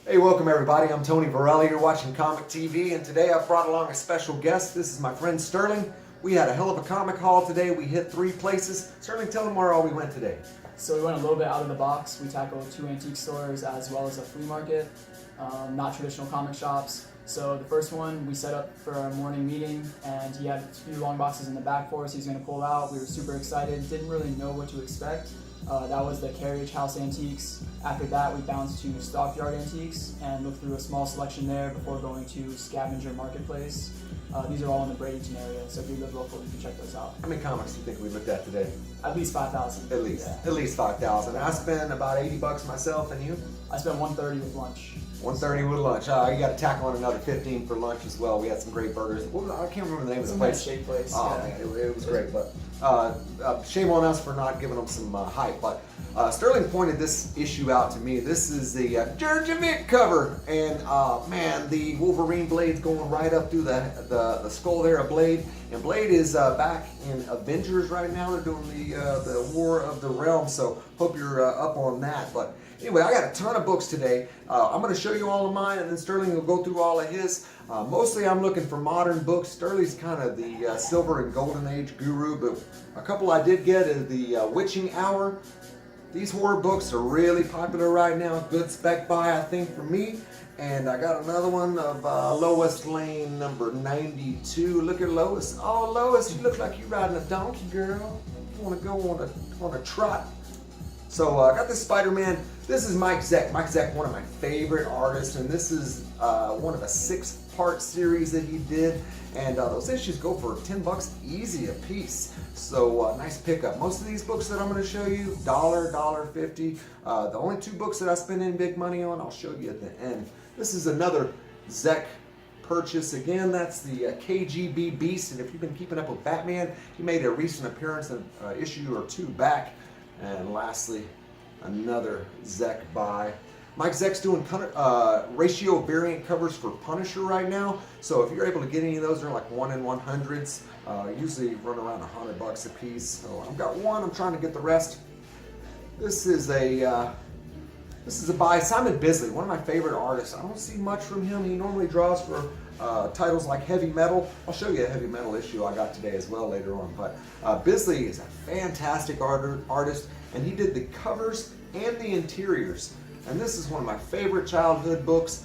Hey, welcome everybody. I'm Tony Varelli. You're watching Comic TV, and today I've brought along a special guest. This is my friend Sterling. We had a hell of a comic haul today. We hit 3 places. Sterling, tell them where all we went today. So we went a little bit out of the box. We tackled 2 antique stores as well as a flea market, not traditional comic shops. So the first one we set up for our morning meeting, and he had a few long boxes in the back for us. He's going to pull out. We were super excited. Didn't really know what to expect. That was the Carriage House Antiques. After that, we bounced to Stockyard Antiques and looked through a small selection there before going to Scavenger Marketplace. These are all in the Bradenton area, so if you live local, you can check those out. How many comics do you think we looked at today? At least 5,000. At least. Yeah. At least 5,000. I spent about 80 bucks myself, and you? I spent $130 with lunch. 130 with lunch. You got to tackle on another 15 for lunch as well. We had some great burgers. I can't remember the name of the place. Shake place. Oh yeah. man, it was great. But shame on us for not giving them some hype. But Sterling pointed this issue out to me. This is the Jurjevic cover, and man, the Wolverine blade's going right up through the skull there of Blade. And Blade is back in Avengers right now. They're doing the War of the Realm. So hope you're up on that. But anyway, I got a ton of books today. I'm going to show you all of mine, and then Sterling will go through all of his. Mostly I'm looking for modern books. Sterling's kind of the Silver and Golden Age guru, but a couple I did get is the Witching Hour. These horror books are really popular right now. Good spec buy, I think, for me. And I got another one of Lois Lane number 92. Look at Lois. Oh, Lois, you look like you're riding a donkey, girl. You want to go on a trot? So I got this Spider-Man. This is Mike Zeck. Mike Zeck, one of my favorite artists, and this is one of a 6-part series that he did. And those issues go for 10 bucks easy a piece. So nice pickup. Most of these books that I'm going to show you, $1, $1.50. The only 2 books that I spend any big money on, I'll show you at the end. This is another Zeck purchase. Again, that's the KGB Beast, and if you've been keeping up with Batman, he made a recent appearance in issue or 2 back. And lastly, another Zeck buy. Mike Zeck's doing ratio variant covers for Punisher right now. So if you're able to get any of those, they're like 1 in 100s. Usually run around 100 bucks a piece. So I've got one. I'm trying to get the rest. This is a buy. Simon Bisley, one of my favorite artists. I don't see much from him. He normally draws for titles like heavy metal. I'll show you a heavy metal issue I got today as well later on. But Bisley is a fantastic artist, and he did the covers and the interiors. And this is one of my favorite childhood books.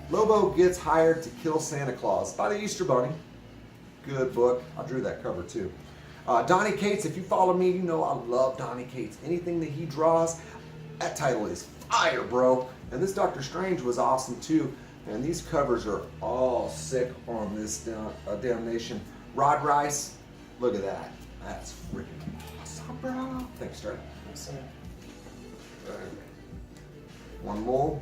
Lobo Gets Hired to Kill Santa Claus by the Easter Bunny. Good book. I drew that cover too. Donny Cates, if you follow me, you know I love Donny Cates. Anything that he draws, that title is fire, bro. And this Doctor Strange was awesome too. And these covers are all sick on this Damnation. Rod Rice, look at that. That's freaking awesome, bro. Thanks, Sterling. Yes, sir. One more.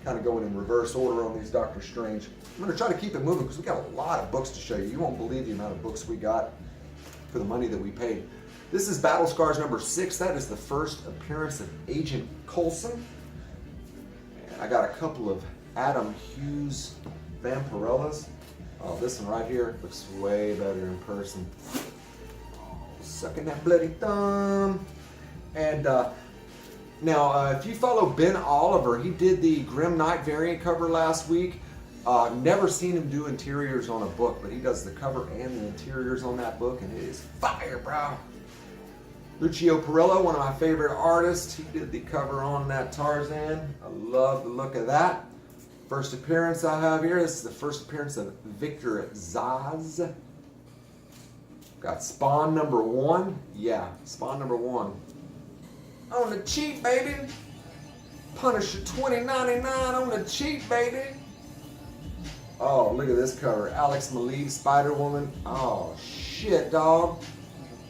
Kind of going in reverse order on these Doctor Strange. I'm going to try to keep it moving because we got a lot of books to show you. You won't believe the amount of books we got for the money that we paid. This is Battle Scars number 6. That is the first appearance of Agent Coulson. And I got a couple of Adam Hughes Vampirellas. Oh, this one right here looks way better in person. Oh, sucking that bloody thumb. And now, if you follow Ben Oliver, he did the Grim Knight variant cover last week. Never seen him do interiors on a book, but he does the cover and the interiors on that book, and it is fire, bro. Lucio Perillo, one of my favorite artists, he did the cover on that Tarzan. I love the look of that. First appearance I have here, this is the first appearance of Victor Zaz. Got Spawn number 1. Yeah, Spawn number 1. On the cheap, baby. Punisher $20.99 on the cheap, baby. Oh, look at this cover. Alex Maleev, Spider-Woman. Oh, shit, dog.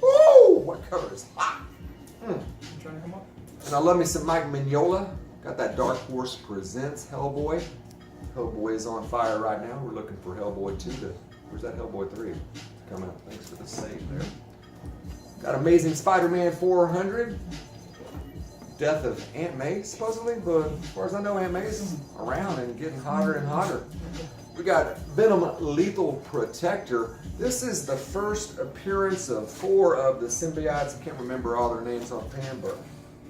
Woo! What cover is hot? Trying to come up? And I love me some Mike Mignola. Got that Dark Horse Presents Hellboy. Hellboy is on fire right now. We're looking for Hellboy 2 to, where's that Hellboy 3 to come out? Thanks for the save there. Got Amazing Spider-Man 400. Death of Aunt May, supposedly, but as far as I know, Aunt May's around and getting hotter and hotter. We got Venom Lethal Protector. This is the first appearance of 4 of the symbiotes. I can't remember all their names offhand, but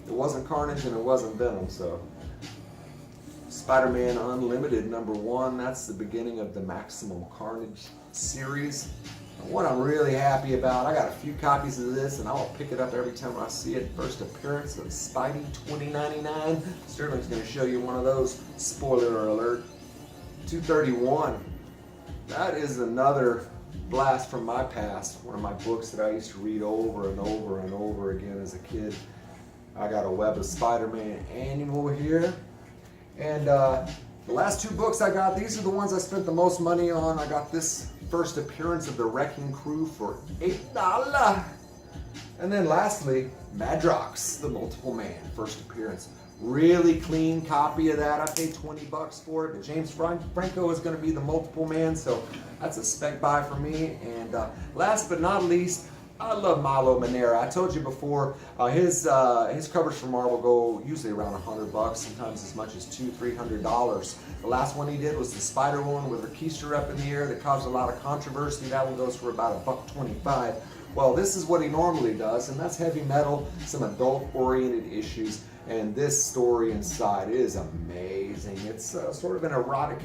it wasn't Carnage and it wasn't Venom, so Spider-Man Unlimited #1. That's the beginning of the Maximum Carnage series. And what I'm really happy about, I got a few copies of this and I'll pick it up every time I see it. First appearance of Spidey 2099. Sterling's going to show you one of those. Spoiler alert. 231. That is another blast from my past. One of my books that I used to read over and over and over again as a kid. I got a Web of Spider-Man annual here. And the last 2 books I got, these are the ones I spent the most money on. I got this first appearance of the Wrecking Crew for $8. And then lastly, Madrox, the Multiple Man, first appearance. Really clean copy of that. I paid $20 for it. But James Franco is going to be the Multiple Man, so that's a spec buy for me. And last but not least, I love Milo Manera. I told you before, his covers for Marvel go usually around $100, sometimes as much as $200-300. The last one he did was the Spider one with her keister up in the air that caused a lot of controversy. That one goes for about $1.25. Well, this is what he normally does, and that's heavy metal, some adult-oriented issues. And this story inside is amazing. It's sort of an erotic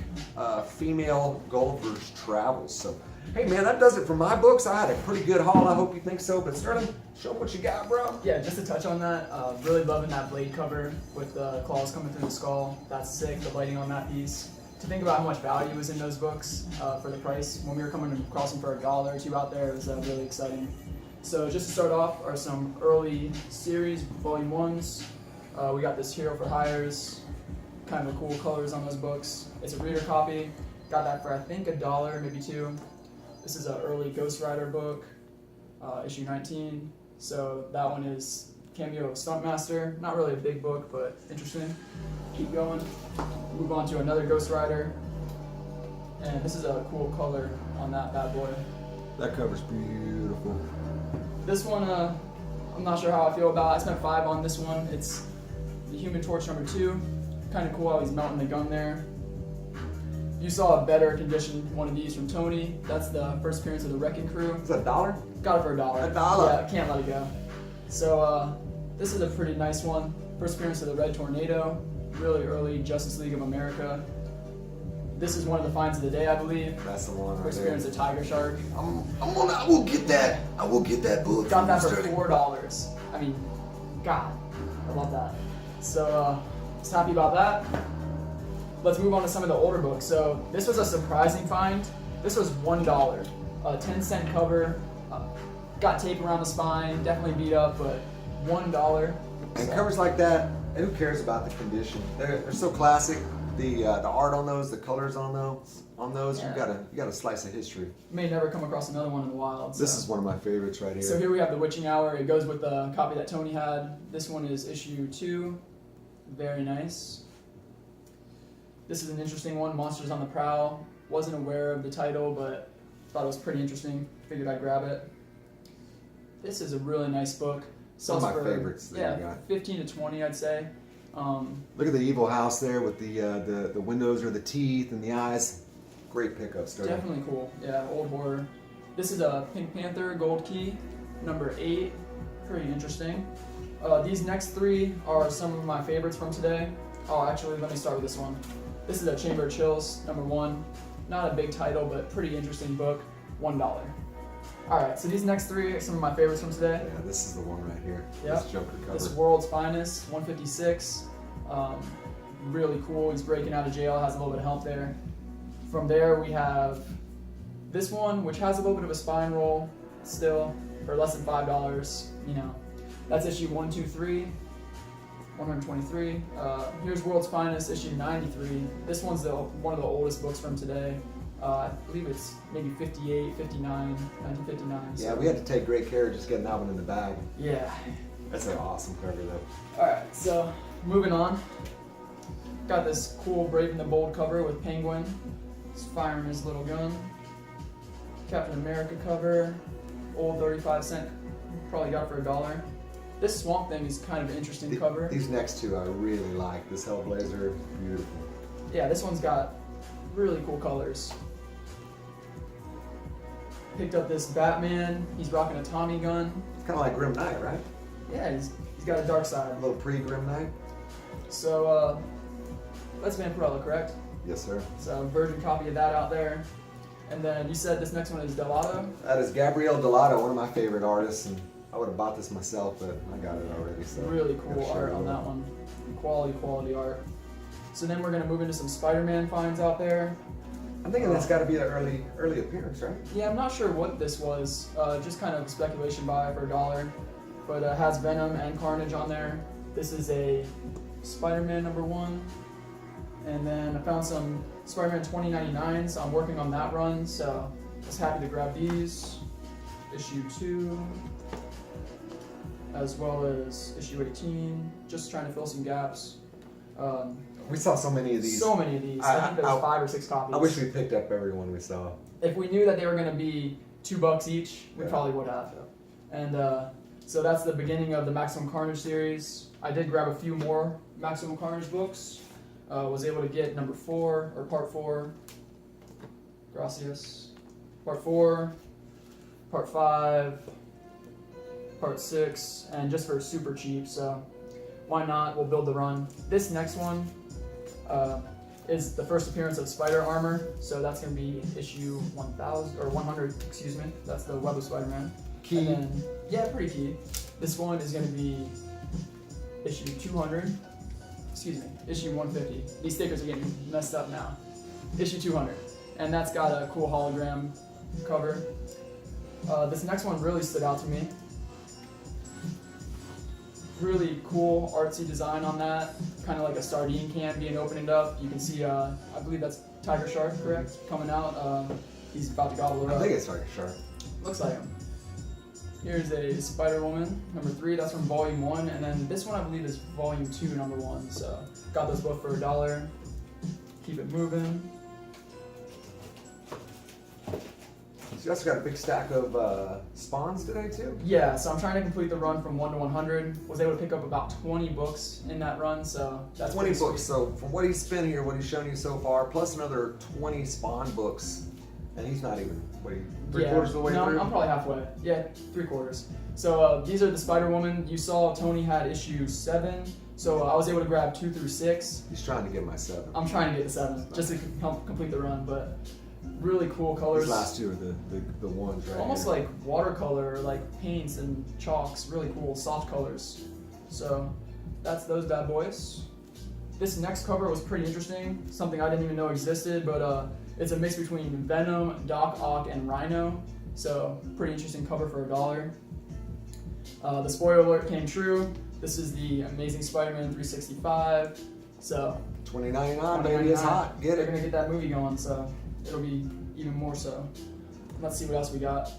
female Gulliver's travels. So, hey man, that does it for my books. I had a pretty good haul. I hope you think so. But Sterling, show them what you got, bro. Yeah, just to touch on that, really loving that Blade cover with the claws coming through the skull. That's sick, the lighting on that piece. To think about how much value was in those books for the price, when we were coming across them for $1 or $2 out there, it was really exciting. So just to start off are some early series, volume 1s. We got this Hero for Hires, kind of cool colors on those books. It's a reader copy. Got that for I think $1, maybe $2. This is an early Ghost Rider book, issue 19. So that one is cameo of Stuntmaster. Not really a big book, but interesting. Keep going. Move on to another Ghost Rider. And this is a cool color on that bad boy. That cover's beautiful. This one, I'm not sure how I feel about. I spent $5 on this one. It's the Human Torch #2. Kind of cool how he's melting the gun there. You saw a better condition one of these from Tony. That's the first appearance of the Wrecking Crew. Is that $1? Got it for $1. $1. Yeah, can't let it go. So this is a pretty nice one. First appearance of the Red Tornado. Really early Justice League of America. This is one of the finds of the day, I believe. That's the one right First there. appearance of Tiger Shark. I will get that. I will get that book. Got that for $4. I mean, God, I love that. So, just happy about that. Let's move on to some of the older books. So, this was a surprising find. This was $1. A 10-cent cover. Got tape around the spine. Definitely beat up, but $1. And covers like that, who cares about the condition? They're so classic. The art on those, the colors on those, Yeah. you got a slice of history. May never come across another one in the wild. This so. is one of my favorites right here. So here we have the Witching Hour. It goes with the copy that Tony had. This one is issue 2. Very nice. This is an interesting one, Monsters on the Prowl. Wasn't aware of the title, but thought it was pretty interesting. Figured I'd grab it. This is a really nice book. Some of my favorites that you Yeah, got. 15 to 20, I'd say. Look at the evil house there with the windows or the teeth and the eyes. Great pickup, Sterling. Definitely cool. Yeah, old horror. This is a Pink Panther Gold Key, #8. Pretty interesting. These next 3 are some of my favorites from today. Oh, actually, let me start with this one. This is a Chamber of Chills, #1. Not a big title, but pretty interesting book. $1. Alright, so these next 3 are some of my favorites from today. Yeah, this is the one right here. Yep. This Joker cover. This World's Finest, 156. Really cool. He's breaking out of jail, has a little bit of help there. From there, we have this one, which has a little bit of a spine roll still, for less than $5. You know, that's issue 123, 123. Here's World's Finest, issue 93. This one's one of the oldest books from today. I believe it's maybe 58, 59, 1959. Yeah, we had to take great care of just getting that one in the bag. Yeah. That's an awesome cover though. Alright, so moving on. Got this cool Brave and the Bold cover with Penguin. He's firing his little gun. Captain America cover. Old 35-cent. Probably got it for $1. This Swamp Thing is kind of an interesting cover. These next 2 I really like. This Hellblazer, beautiful. Yeah, this one's got really cool colors. Picked up this Batman. He's rocking a Tommy gun. It's kind of like Grim Knight, right? Yeah, he's got a dark side. A little pre-Grim Knight. So, That's Vampirella, correct? Yes, sir. So virgin copy of that out there. And then you said this next one is Delato. That is Gabrielle Delato, one of my favorite artists, and I would have bought this myself, but I got it already. So Really cool Sure art on that one. Quality art. So then we're gonna move into some Spider-Man finds out there. I'm thinking that's got to be an early appearance, right? Yeah, I'm not sure what this was. Just kind of speculation buy for $1, but it has Venom and Carnage on there. This is a Spider-Man #1, and then I found some Spider-Man 2099s. So I'm working on that run, so I was happy to grab these. Issue 2, as well as issue 18. Just trying to fill some gaps. We saw so many of these. So many of these. I think there's 5 or 6 copies. I wish we picked up every one we saw. If we knew that they were going to be $2 each, we Yeah. probably would have. And so that's the beginning of the Maximum Carnage series. I did grab a few more Maximum Carnage books. Was able to get number 4 or part 4. Gracias. Part 4, part 5, part 6, and just for super cheap. So why not? We'll build the run. This next one is the first appearance of Spider Armor, so that's going to be issue 1000 or 100. Excuse me. That's the Web of Spider-Man. Key. And then, yeah, pretty key. This one is going to be issue 200. Excuse me, issue 150. These stickers are getting messed up now. Issue 200, and that's got a cool hologram cover. This next one really stood out to me. Really cool artsy design on that, kind of like a sardine can being opened up. You can see, I believe that's Tiger Shark, correct? Coming out. He's about to gobble it up. I think it's Tiger Shark. Looks like him. Here's a Spider-Woman, #3. That's from Volume 1, and then this one I believe is Volume 2, #1. So got those both for $1. Keep it moving. So you also got a big stack of spawns today too? Yeah, so I'm trying to complete the run from 1 to 100. Was able to pick up about 20 books in that run, so that's 20 pretty books. sweet. So from what he's spent here, what he's shown you so far, plus another 20 spawn books, and he's not even three-quarters of the way no, through. I'm probably halfway. Yeah, 3/4. So these are the Spider-Woman. You saw Tony had issue 7, so I was able to grab 2 through 6. He's trying to get my 7. I'm trying to get the 7 just to help complete the run, but really cool colors. These last two are the ones right Almost here. like watercolor, like paints and chalks. Really cool, soft colors. So that's those bad boys. This next cover was pretty interesting. Something I didn't even know existed, but it's a mix between Venom, Doc Ock, and Rhino. So pretty interesting cover for $1. The spoiler alert came true. This is the Amazing Spider-Man 365. So $20.99, baby, it's hot. Get They're it. gonna get that movie going, so it'll be even more so. Let's see what else we got.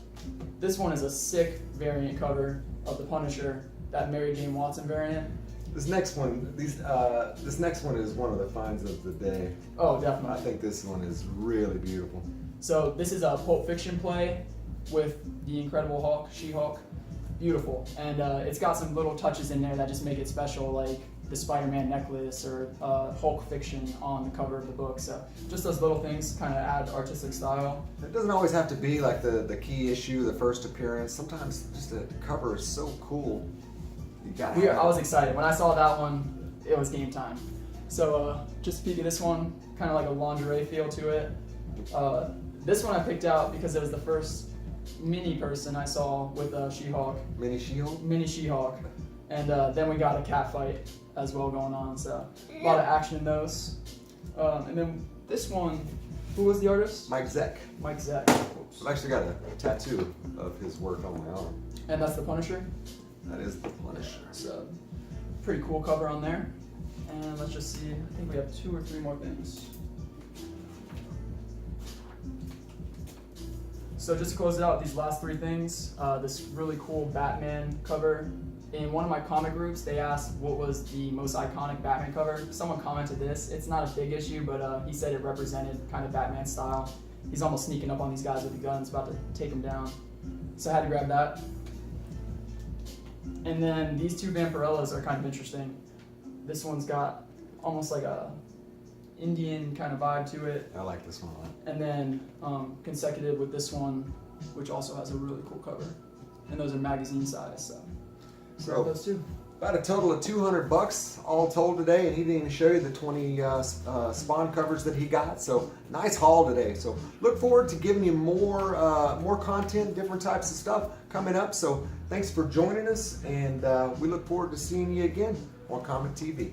This one is a sick variant cover of the Punisher, that Mary Jane Watson variant. This next one, this next one is one of the finds of the day. Oh, I definitely. think this one is really beautiful. So this is a Pulp Fiction play with the Incredible Hulk, She-Hulk. Beautiful, and it's got some little touches in there that just make it special, like the Spider-Man necklace or Hulk Fiction on the cover of the book. So just those little things kind of add artistic style. It doesn't always have to be like the key issue, the first appearance. Sometimes just the cover is so cool. You gotta have I was it. excited when I saw that one. It was game time. So just a peek at this one, kind of like a lingerie feel to it. This one I picked out because it was the first mini person I saw with She-Hulk, Mini Shield. mini She-Hulk, and then we got a cat fight as well going on. So a lot of action in those. And then this one, who was the artist? Mike Zeck. Mike Zeck. Oops. I've actually got a tattoo of his work on my arm. And that's the Punisher. That is the Punisher. So pretty cool cover on there. And let's just see. I think we have 2 or 3 more things. So just to close it out, these last 3 things, this really cool Batman cover. In one of my comic groups, they asked what was the most iconic Batman cover. Someone commented this. It's not a big issue, but he said it represented kind of Batman style. He's almost sneaking up on these guys with the guns, about to take them down. So I had to grab that. And then these 2 Vampirellas are kind of interesting. This one's got almost like a Indian kind of vibe to it. I like this one a lot. And then consecutive with this one, which also has a really cool cover. And those are magazine size, so So those 2. About a total of $200 all told today, and he didn't even show you the 20 spawn covers that he got. So nice haul today. So look forward to giving you more content, different types of stuff coming up. So thanks for joining us, and we look forward to seeing you again on Comic TV.